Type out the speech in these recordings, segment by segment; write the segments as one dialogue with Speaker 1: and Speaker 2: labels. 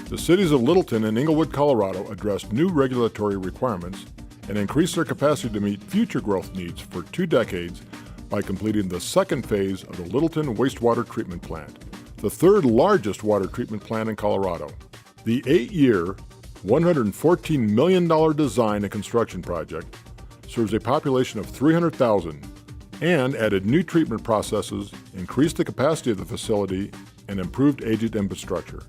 Speaker 1: The cities of Littleton and Englewood, Colorado addressed new regulatory requirements and increased their capacity to meet future growth needs for 2 decades by completing the second phase of the Littleton Wastewater Treatment Plant, the third largest water treatment plant in Colorado. The 8-year, $114 million design and construction project serves a population of 300,000 and added new treatment processes, increased the capacity of the facility, and improved aged infrastructure.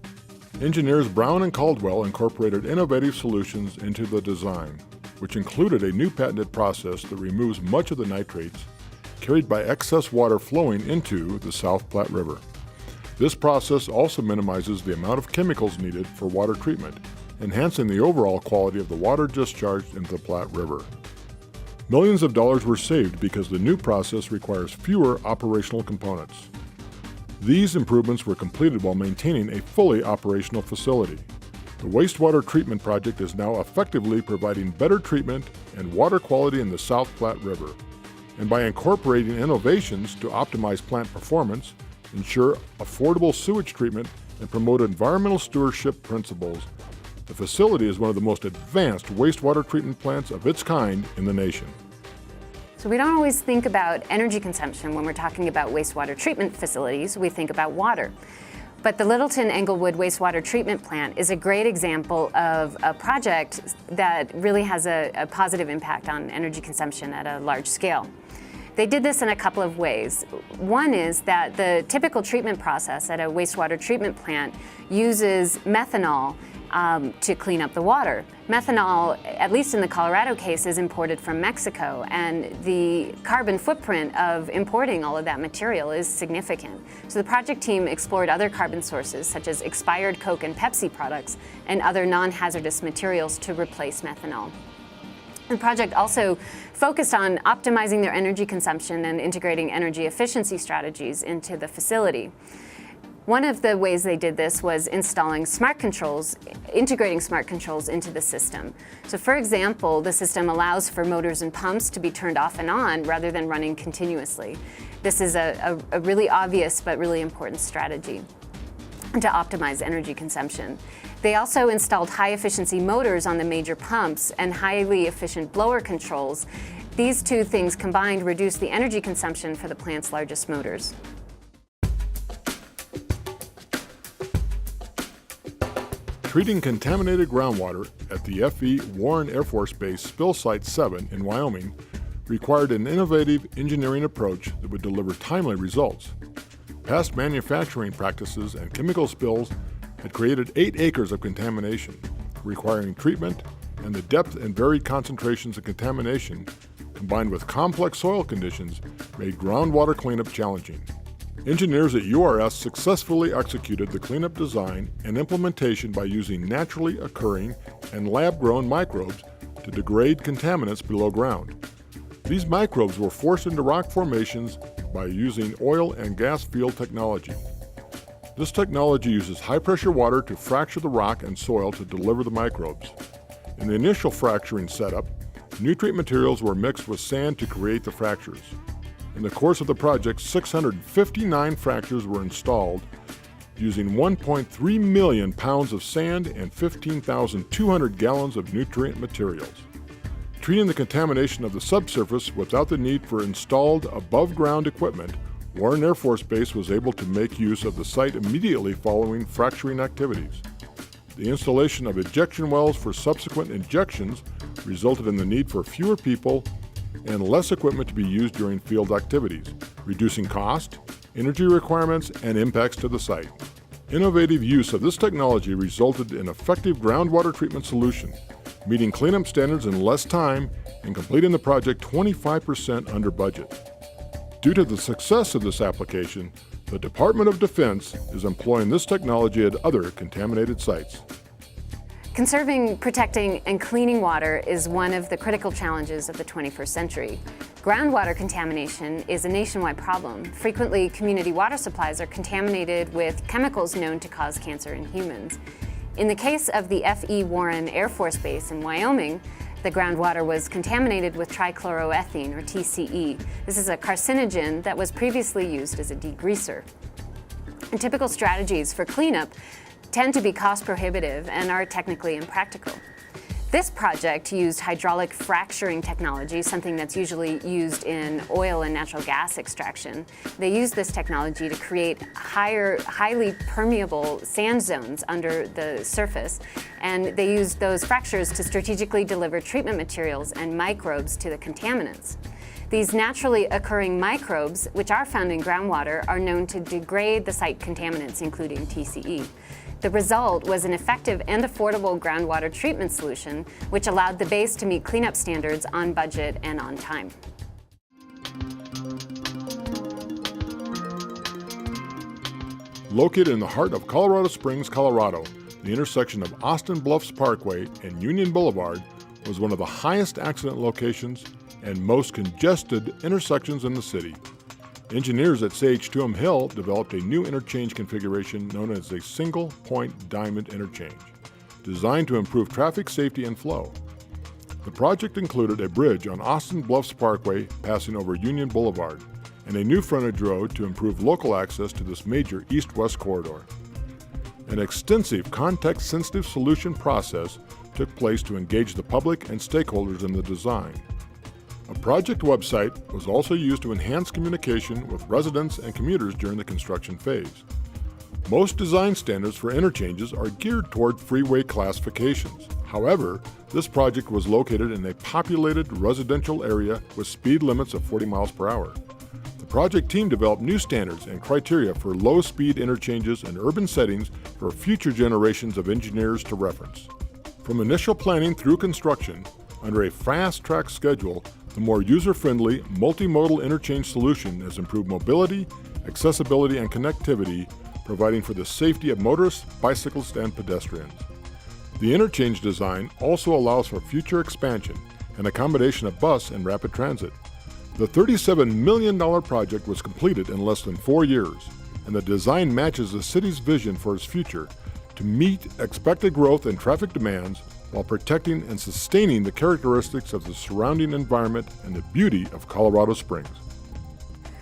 Speaker 1: Engineers Brown and Caldwell incorporated innovative solutions into the design, which included a new patented process that removes much of the nitrates carried by excess water flowing into the South Platte River. This process also minimizes the amount of chemicals needed for water treatment, enhancing the overall quality of the water discharged into the Platte River. Millions of dollars were saved because the new process requires fewer operational components. These improvements were completed while maintaining a fully operational facility. The wastewater treatment project is now effectively providing better treatment and water quality in the South Platte River. And by incorporating innovations to optimize plant performance, ensure affordable sewage treatment, and promote environmental stewardship principles, the facility is one of the most advanced wastewater treatment plants of its kind in the nation.
Speaker 2: So we don't always think about energy consumption when we're talking about wastewater treatment facilities. We think about water. But the Littleton-Englewood Wastewater Treatment Plant is a great example of a project that really has a positive impact on energy consumption at a large scale. They did this in a couple of ways. One is that the typical treatment process at a wastewater treatment plant uses methanol to clean up the water. Methanol, at least in the Colorado case, is imported from Mexico, and the carbon footprint of importing all of that material is significant. So the project team explored other carbon sources, such as expired Coke and Pepsi products and other non-hazardous materials to replace methanol. The project also focused on optimizing their energy consumption and integrating energy efficiency strategies into the facility. One of the ways they did this was installing smart controls, integrating smart controls into the system. So for example, the system allows for motors and pumps to be turned off and on rather than running continuously. This is a really obvious but really important strategy to optimize energy consumption. They also installed high-efficiency motors on the major pumps and highly efficient blower controls. These two things combined reduce the energy consumption for the plant's largest motors.
Speaker 1: Treating contaminated groundwater at the F.E. Warren Air Force Base Spill Site 7 in Wyoming required an innovative engineering approach that would deliver timely results. Past manufacturing practices and chemical spills had created 8 acres of contamination, requiring treatment, and the depth and varied concentrations of contamination, combined with complex soil conditions, made groundwater cleanup challenging. Engineers at URS successfully executed the cleanup design and implementation by using naturally occurring and lab-grown microbes to degrade contaminants below ground. These microbes were forced into rock formations by using oil and gas field technology. This technology uses high-pressure water to fracture the rock and soil to deliver the microbes. In the initial fracturing setup, nutrient materials were mixed with sand to create the fractures. In the course of the project, 659 fractures were installed using 1.3 million pounds of sand and 15,200 gallons of nutrient materials. Treating the contamination of the subsurface without the need for installed above-ground equipment, Warren Air Force Base was able to make use of the site immediately following fracturing activities. The installation of ejection wells for subsequent injections resulted in the need for fewer people and less equipment to be used during field activities, reducing cost, energy requirements, and impacts to the site. Innovative use of this technology resulted in effective groundwater treatment solution, meeting cleanup standards in less time and completing the project 25% under budget. Due to the success of this application, the Department of Defense is employing this technology at other contaminated sites.
Speaker 2: Conserving, protecting, and cleaning water is one of the critical challenges of the 21st century. Groundwater contamination is a nationwide problem. Frequently, community water supplies are contaminated with chemicals known to cause cancer in humans. In the case of the F.E. Warren Air Force Base in Wyoming, the groundwater was contaminated with trichloroethene, or TCE. This is a carcinogen that was previously used as a degreaser. And typical strategies for cleanup tend to be cost prohibitive and are technically impractical. This project used hydraulic fracturing technology, something that's usually used in oil and natural gas extraction. They used this technology to create highly permeable sand zones under the surface, and they used those fractures to strategically deliver treatment materials and microbes to the contaminants. These naturally occurring microbes, which are found in groundwater, are known to degrade the site contaminants, including TCE. The result was an effective and affordable groundwater treatment solution, which allowed the base to meet cleanup standards on budget and on time.
Speaker 1: Located in the heart of Colorado Springs, Colorado, the intersection of Austin Bluffs Parkway and Union Boulevard was one of the highest accident locations and most congested intersections in the city. Engineers at CH2M Hill developed a new interchange configuration known as a single-point diamond interchange, designed to improve traffic safety and flow. The project included a bridge on Austin Bluffs Parkway passing over Union Boulevard and a new frontage road to improve local access to this major east-west corridor. An extensive context-sensitive solution process took place to engage the public and stakeholders in the design. A project website was also used to enhance communication with residents and commuters during the construction phase. Most design standards for interchanges are geared toward freeway classifications. However, this project was located in a populated residential area with speed limits of 40 miles per hour. The project team developed new standards and criteria for low-speed interchanges in urban settings for future generations of engineers to reference. From initial planning through construction, under a fast-track schedule, the more user-friendly, multimodal interchange solution has improved mobility, accessibility, and connectivity, providing for the safety of motorists, bicyclists, and pedestrians. The interchange design also allows for future expansion and accommodation of bus and rapid transit. The $37 million project was completed in less than 4 years, and the design matches the city's vision for its future to meet expected growth in traffic demands while protecting and sustaining the characteristics of the surrounding environment and the beauty of Colorado Springs.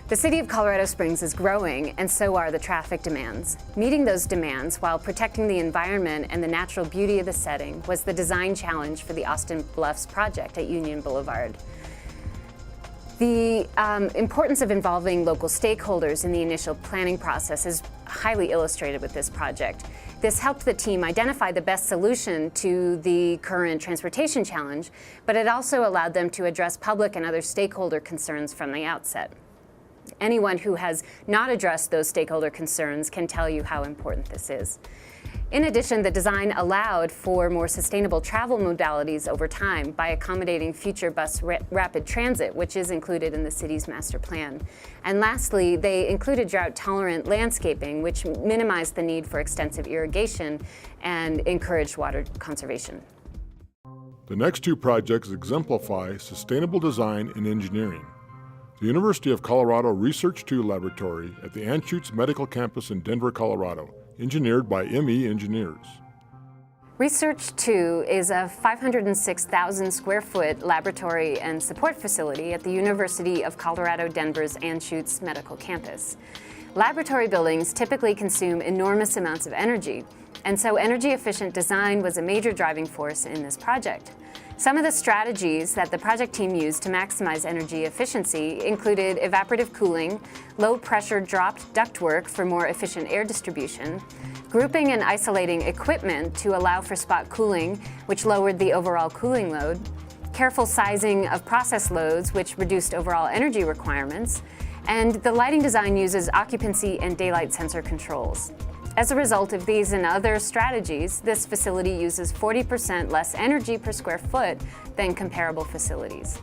Speaker 2: The city of Colorado Springs is growing, and so are the traffic demands. Meeting those demands while protecting the environment and the natural beauty of the setting was the design challenge for the Austin Bluffs project at Union Boulevard. The importance of involving local stakeholders in the initial planning process is highly illustrated with this project. This helped the team identify the best solution to the current transportation challenge, but it also allowed them to address public and other stakeholder concerns from the outset. Anyone who has not addressed those stakeholder concerns can tell you how important this is. In addition, the design allowed for more sustainable travel modalities over time by accommodating future bus rapid transit, which is included in the city's master plan. And lastly, they included drought-tolerant landscaping, which minimized the need for extensive irrigation and encouraged water conservation.
Speaker 1: The next two projects exemplify sustainable design and engineering. The University of Colorado Research 2 Laboratory at the Anschutz Medical Campus in Denver, Colorado, engineered by ME Engineers.
Speaker 2: Research 2 is a 506,000 square foot laboratory and support facility at the University of Colorado Denver's Anschutz Medical Campus. Laboratory buildings typically consume enormous amounts of energy, and so energy-efficient design was a major driving force in this project. Some of the strategies that the project team used to maximize energy efficiency included evaporative cooling, low-pressure dropped ductwork for more efficient air distribution, grouping and isolating equipment to allow for spot cooling, which lowered the overall cooling load, careful sizing of process loads, which reduced overall energy requirements, and the lighting design uses occupancy and daylight sensor controls. As a result of these and other strategies, this facility uses 40% less energy per square foot than comparable facilities.